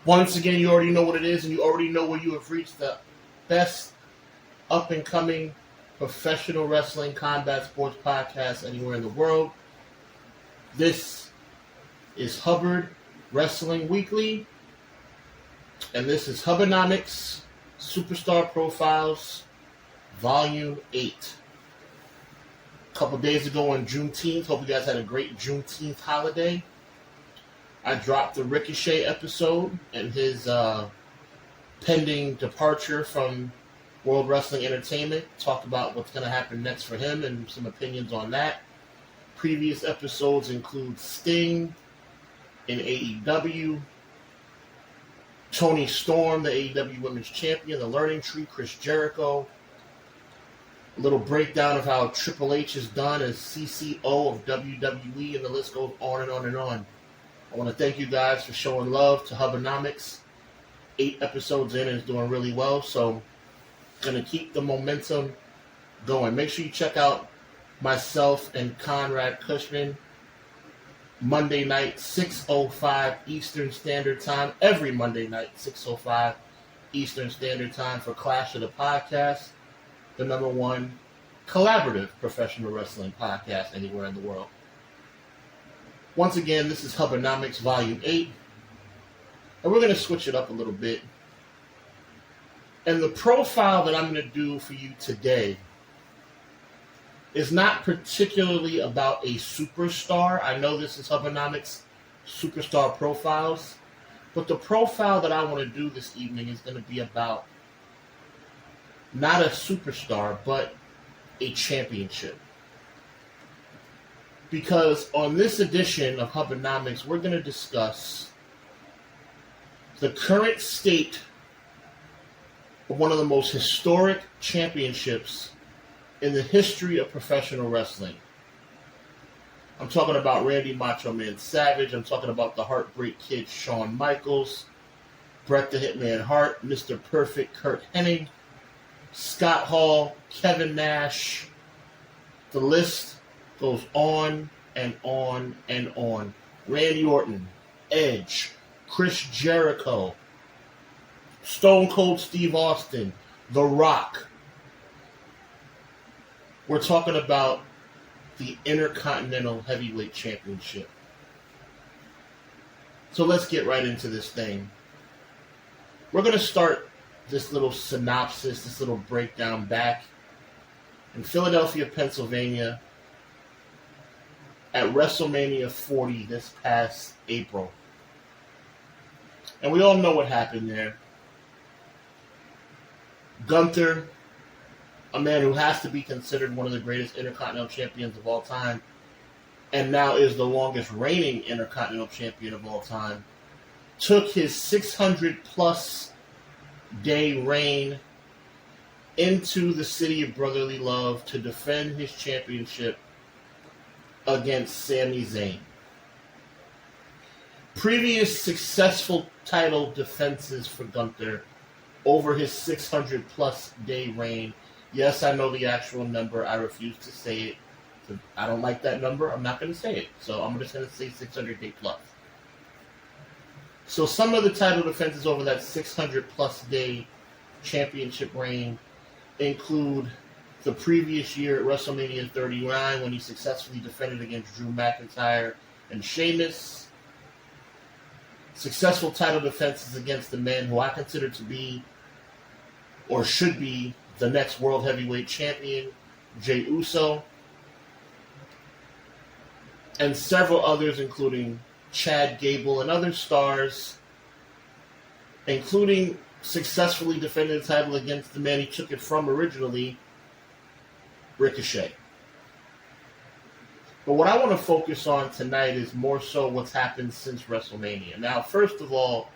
Once again, you already know what it is, and you already know where you have reached the best up-and-coming professional wrestling combat sports podcast anywhere in the world. This is Hubbard Wrestling Weekly, and this is HUBBanomics Superstar Profiles, Volume 8. A couple days ago on Juneteenth, hope you guys had a great Juneteenth holiday. I dropped the Ricochet episode and his pending departure from World Wrestling Entertainment. Talked about what's going to happen next for him and some opinions on that. Previous episodes include Sting in AEW, Toni Storm, the AEW Women's Champion, the Learning Tree, Chris Jericho. A little breakdown of how Triple H is done as CCO of WWE, and the list goes on and on and on. I want to thank you guys for showing love to HUBBanomics. 8 episodes in and is doing really well, so going to keep the momentum going. Make sure you check out myself and Conrad Cushman Monday night, 6:05 Eastern Standard Time. Every Monday night, 6:05 Eastern Standard Time for Clash of the Podcast, the #1 collaborative professional wrestling podcast anywhere in the world. Once again, this is HUBBanomics Volume 8, and we're going to switch it up a little bit. And the profile that I'm going to do for you today is not particularly about a superstar. I know this is HUBBanomics Superstar Profiles, but the profile that I want to do this evening is going to be about not a superstar, but a championship. Because on this edition of HUBBanomics, we're going to discuss the current state of one of the most historic championships in the history of professional wrestling. I'm talking about Randy Macho Man Savage. I'm talking about the Heartbreak Kid Shawn Michaels, Bret the Hitman Hart, Mr. Perfect Kurt Hennig, Scott Hall, Kevin Nash. The list goes on and on and on. Randy Orton, Edge, Chris Jericho, Stone Cold Steve Austin, The Rock. We're talking about the Intercontinental Heavyweight Championship. So let's get right into this thing. We're going to start this little synopsis, this little breakdown back in Philadelphia, Pennsylvania, at WrestleMania 40 this past April. And we all know what happened there. Gunther, a man who has to be considered one of the greatest Intercontinental Champions of all time, and now is the longest reigning Intercontinental Champion of all time, took his 600-plus day reign into the city of brotherly love to defend his championship against Sami Zayn. Previous successful title defenses for Gunther over his 600-plus day reign. Yes, I know the actual number. I refuse to say it. I don't like that number. I'm not going to say it. So I'm just going to say 600 day plus. So some of the title defenses over that 600-plus day championship reign include the previous year at WrestleMania 39 when he successfully defended against Drew McIntyre and Sheamus. Successful title defenses against the men who I consider to be or should be the next World Heavyweight Champion, Jey Uso, and several others, including Chad Gable and other stars, including successfully defending the title against the man he took it from originally, Ricochet. But what I want to focus on tonight is more so what's happened since WrestleMania. Now, first of all,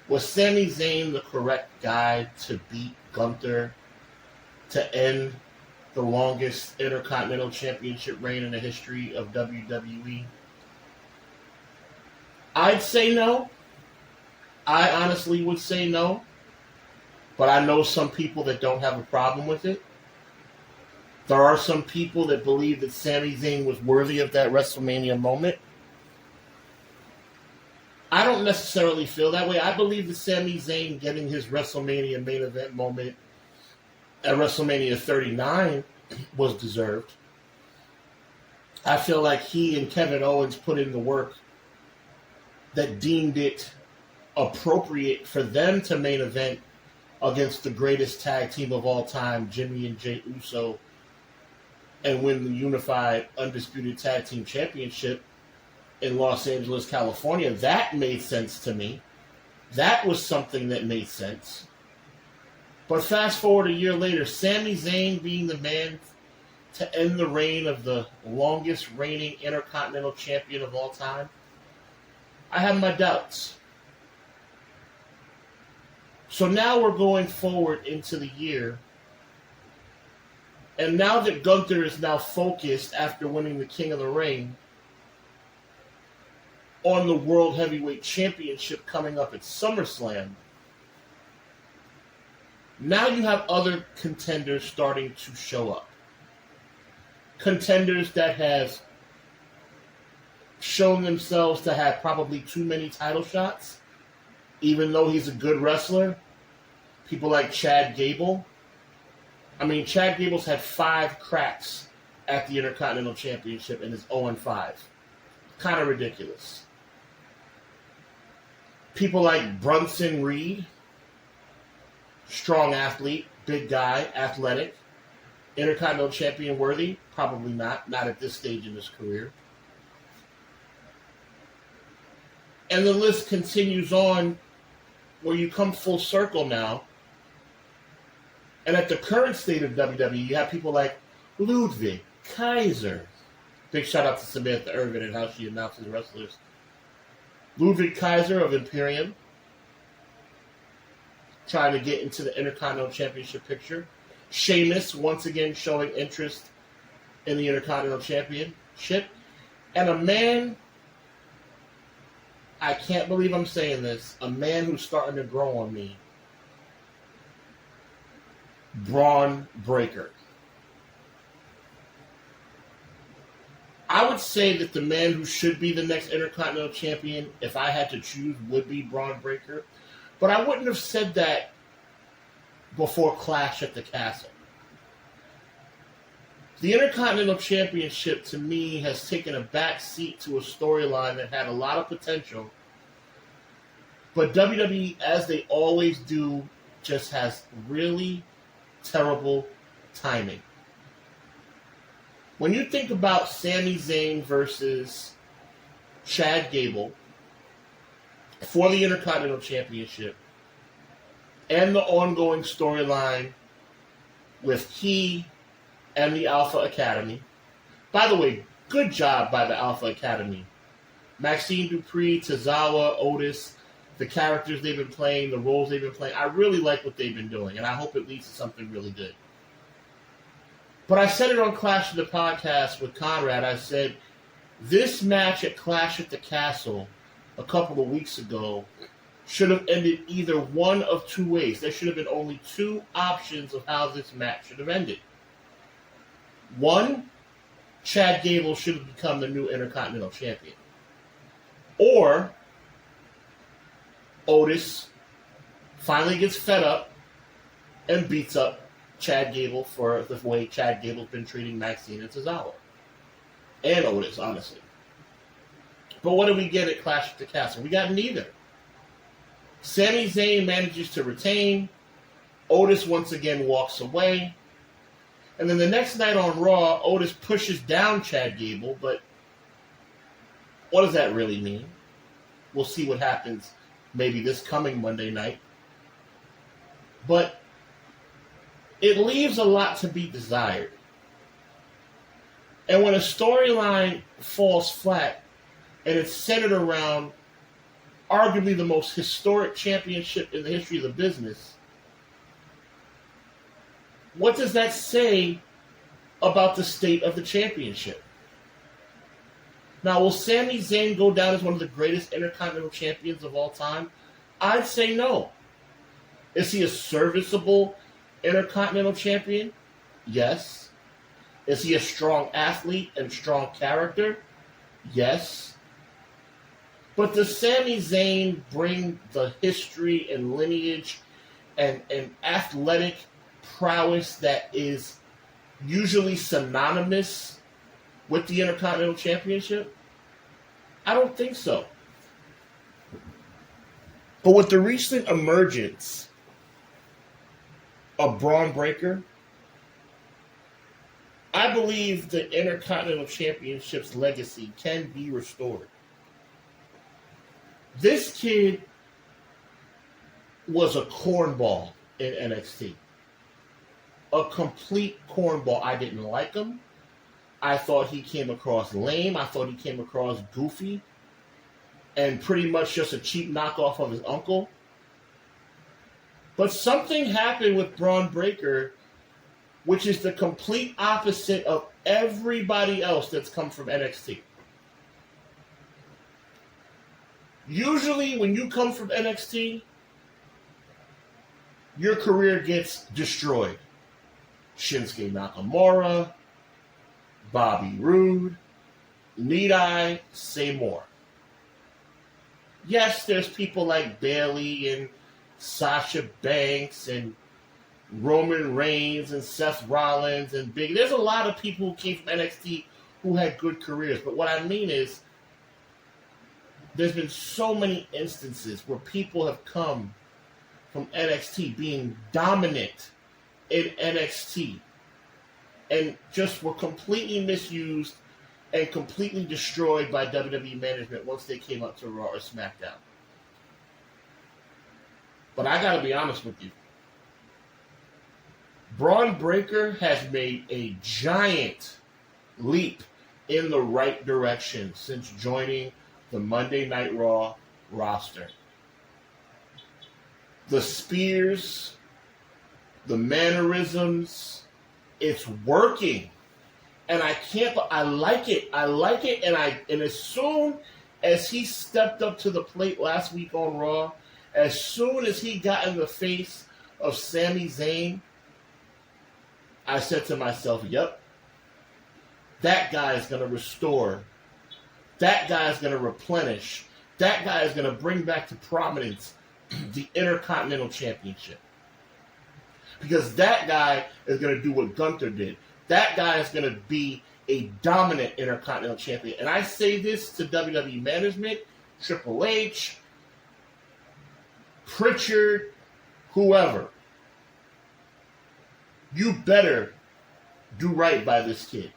was Sami Zayn the correct guy to beat Gunther to end the longest Intercontinental Championship reign in the history of WWE? I'd say no. I honestly would say no. But I know some people that don't have a problem with it. There are some people that believe that Sami Zayn was worthy of that WrestleMania moment. I don't necessarily feel that way. I believe that Sami Zayn getting his WrestleMania main event moment at WrestleMania 39 was deserved. I feel like he and Kevin Owens put in the work that deemed it appropriate for them to main event against the greatest tag team of all time, Jimmy and Jey Uso, and win the unified undisputed tag team championship in Los Angeles, California. That made sense to me. That was something that made sense. But fast forward a year later, Sami Zayn being the man to end the reign of the longest reigning Intercontinental Champion of all time, I have my doubts. So now we're going forward into the year, and now that Gunther is now focused after winning the King of the Ring on the World Heavyweight Championship coming up at SummerSlam, now you have other contenders starting to show up. Contenders that have shown themselves to have probably too many title shots, even though he's a good wrestler. People like Chad Gable. I mean, Chad Gable's had 5 cracks at the Intercontinental Championship and is 0-5. Kind of ridiculous. People like Brunson Reed. Strong athlete, big guy, athletic. Intercontinental Champion worthy? Probably not. Not at this stage in his career. And the list continues on where you come full circle now. And at the current state of WWE, you have people like Ludwig Kaiser. Big shout out to Samantha Irvin and how she announces wrestlers. Ludwig Kaiser of Imperium, trying to get into the Intercontinental Championship picture. Sheamus, once again, showing interest in the Intercontinental Championship. And a man, I can't believe I'm saying this, a man who's starting to grow on me, Braun Breaker. I would say that the man who should be the next Intercontinental Champion, if I had to choose, would be Braun Breaker. But I wouldn't have said that before Clash at the Castle. The Intercontinental Championship, to me, has taken a back seat to a storyline that had a lot of potential. But WWE, as they always do, just has really terrible timing. When you think about Sami Zayn versus Chad Gable for the Intercontinental Championship and the ongoing storyline with he and the Alpha Academy. By the way, good job by the Alpha Academy. Maxine Dupree, Tozawa, Otis, the characters they've been playing, the roles they've been playing. I really like what they've been doing, and I hope it leads to something really good. But I said it on Clash of the Podcast with Conrad. I said, this match at Clash at the Castle a couple of weeks ago should have ended either one of two ways. There should have been only two options of how this match should have ended. One, Chad Gable should have become the new Intercontinental Champion. Or Otis finally gets fed up and beats up Chad Gable for the way Chad Gable's been treating Maxine and Tozawa. And Otis, honestly. But what do we get at Clash at the Castle? We got neither. Sami Zayn manages to retain. Otis once again walks away. And then the next night on Raw, Otis pushes down Chad Gable, but what does that really mean? We'll see what happens maybe this coming Monday night. But it leaves a lot to be desired. And when a storyline falls flat and it's centered around arguably the most historic championship in the history of the business, what does that say about the state of the championship? Now, will Sami Zayn go down as one of the greatest Intercontinental Champions of all time? I'd say no. Is he a serviceable Intercontinental Champion? Yes. Is he a strong athlete and strong character? Yes. But does Sami Zayn bring the history and lineage and athletic prowess that is usually synonymous with the Intercontinental Championship? I don't think so. But with the recent emergence of Braun Breaker, I believe the Intercontinental Championship's legacy can be restored. This kid was a cornball in NXT. A complete cornball. I didn't like him. I thought he came across lame. I thought he came across goofy. And pretty much just a cheap knockoff of his uncle. But something happened with Braun Breaker, which is the complete opposite of everybody else that's come from NXT. Usually when you come from NXT, your career gets destroyed. Shinsuke Nakamura, Bobby Roode, need I say more? Yes, there's people like Bayley and Sasha Banks and Roman Reigns and Seth Rollins and Big. There's a lot of people who came from NXT who had good careers. But what I mean is, there's been so many instances where people have come from NXT being dominant in NXT and just were completely misused and completely destroyed by WWE management once they came up to Raw or SmackDown. But I gotta be honest with you. Braun Breaker has made a giant leap in the right direction since joining the Monday Night Raw roster. The spears, the mannerisms, it's working. And I like it. And as soon as he stepped up to the plate last week on Raw, as soon as he got in the face of Sami Zayn, I said to myself, yep, that guy is going to restore. That guy is going to replenish. That guy is going to bring back to prominence the Intercontinental Championship. Because that guy is going to do what Gunther did. That guy is going to be a dominant Intercontinental Champion. And I say this to WWE management, Triple H, Pritchard, whoever. You better do right by this kid.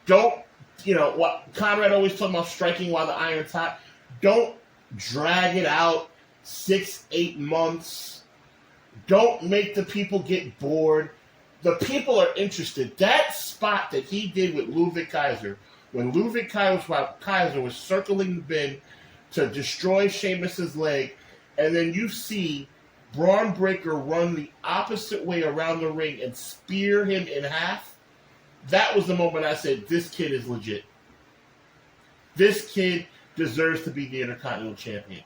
Don't, what Conrad always talking about, striking while the iron's hot. Don't drag it out 6-8 months. Don't make the people get bored. The people are interested. That spot that he did with Ludwig Kaiser, when Ludwig Kaiser was circling the bin to destroy Sheamus's leg, and then you see Braun Breaker run the opposite way around the ring and spear him in half, that was the moment I said, this kid is legit. This kid deserves to be the Intercontinental Champion.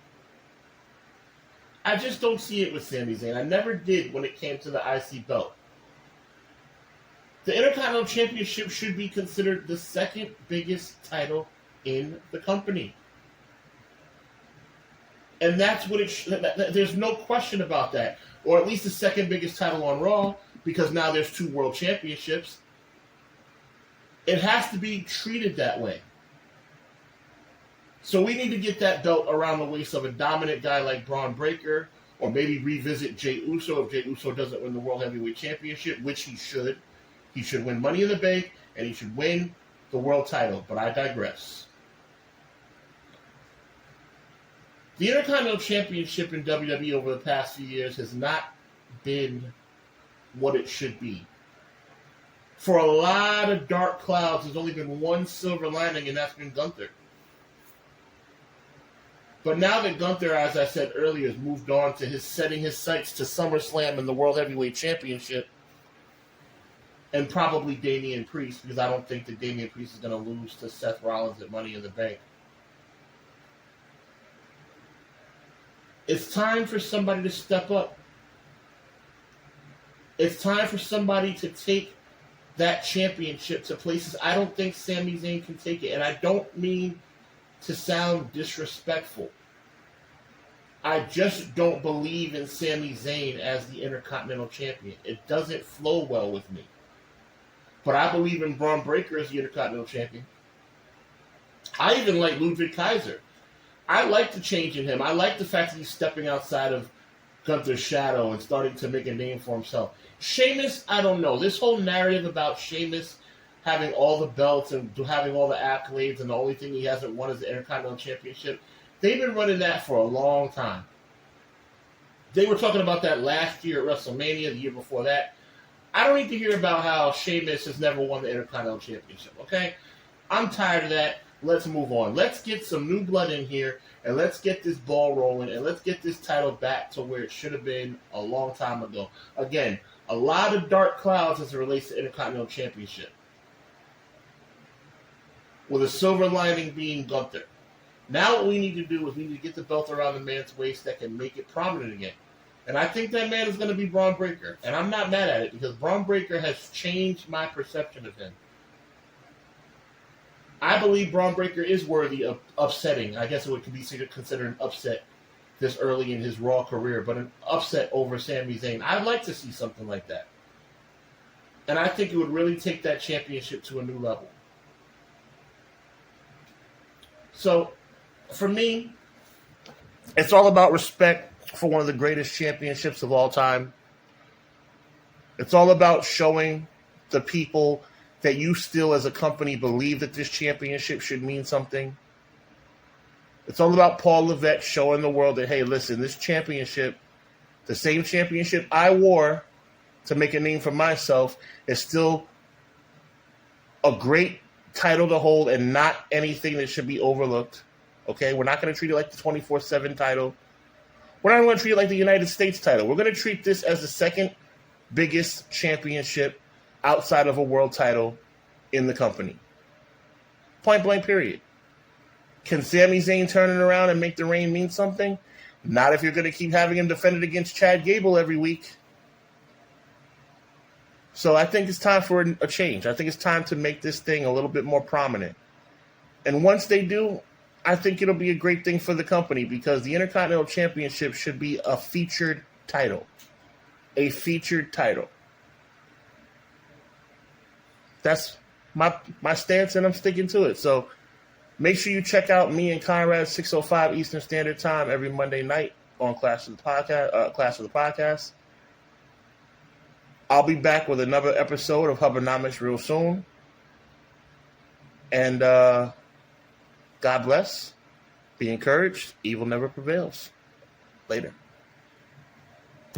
I just don't see it with Sami Zayn. I never did when it came to the IC belt. The Intercontinental Championship should be considered the second biggest title in the company. And that's what there's no question about that. Or at least the second biggest title on Raw, because now there's 2 world championships. It has to be treated that way. So we need to get that belt around the waist of a dominant guy like Braun Breaker, or maybe revisit Jey Uso if Jey Uso doesn't win the World Heavyweight Championship, which he should. He should win Money in the Bank, and he should win the world title. But I digress. The Intercontinental Championship in WWE over the past few years has not been what it should be. For a lot of dark clouds, there's only been one silver lining, and that's been Gunther. But now that Gunther, as I said earlier, has moved on to setting his sights to SummerSlam and the World Heavyweight Championship, and probably Damian Priest, because I don't think that Damian Priest is going to lose to Seth Rollins at Money in the Bank. It's time for somebody to step up. It's time for somebody to take that championship to places I don't think Sami Zayn can take it. And I don't mean to sound disrespectful. I just don't believe in Sami Zayn as the Intercontinental Champion. It doesn't flow well with me. But I believe in Braun Breaker as the Intercontinental Champion. I even like Ludwig Kaiser. I like the change in him. I like the fact that he's stepping outside of Gunther's shadow and starting to make a name for himself. Sheamus, I don't know. This whole narrative about Sheamus having all the belts and having all the accolades and the only thing he hasn't won is the Intercontinental Championship, they've been running that for a long time. They were talking about that last year at WrestleMania, the year before that. I don't need to hear about how Sheamus has never won the Intercontinental Championship, okay? I'm tired of that. Let's move on. Let's get some new blood in here, and let's get this ball rolling, and let's get this title back to where it should have been a long time ago. Again, a lot of dark clouds as it relates to Intercontinental Championship, with a silver lining being Gunther. Now what we need to do is we need to get the belt around the man's waist that can make it prominent again. And I think that man is going to be Braun Breaker. And I'm not mad at it because Braun Breaker has changed my perception of him. I believe Braun Breaker is worthy of upsetting. I guess it would be considered an upset this early in his Raw career, but an upset over Sami Zayn. I'd like to see something like that. And I think it would really take that championship to a new level. So, for me, it's all about respect for one of the greatest championships of all time. It's all about showing the people that you still, as a company, believe that this championship should mean something. It's all about Paul Levesque showing the world that, hey, listen, this championship, the same championship I wore to make a name for myself, is still a great title to hold and not anything that should be overlooked. Okay, we're not going to treat it like the 24/7 title. We're not going to treat it like the United States title. We're going to treat this as the second biggest championship outside of a world title in the company. Point blank, period. Can Sami Zayn turn it around and make the reign mean something? Not if you're going to keep having him defend it against Chad Gable every week. So I think it's time for a change. I think it's time to make this thing a little bit more prominent. And once they do, I think it'll be a great thing for the company because the Intercontinental Championship should be a featured title. A featured title. That's my stance, and I'm sticking to it. So make sure you check out me and Conrad 6:05 Eastern Standard Time every Monday night on Clash of the Podcast. I'll be back with another episode of HUBBanomics real soon. And God bless. Be encouraged. Evil never prevails. Later.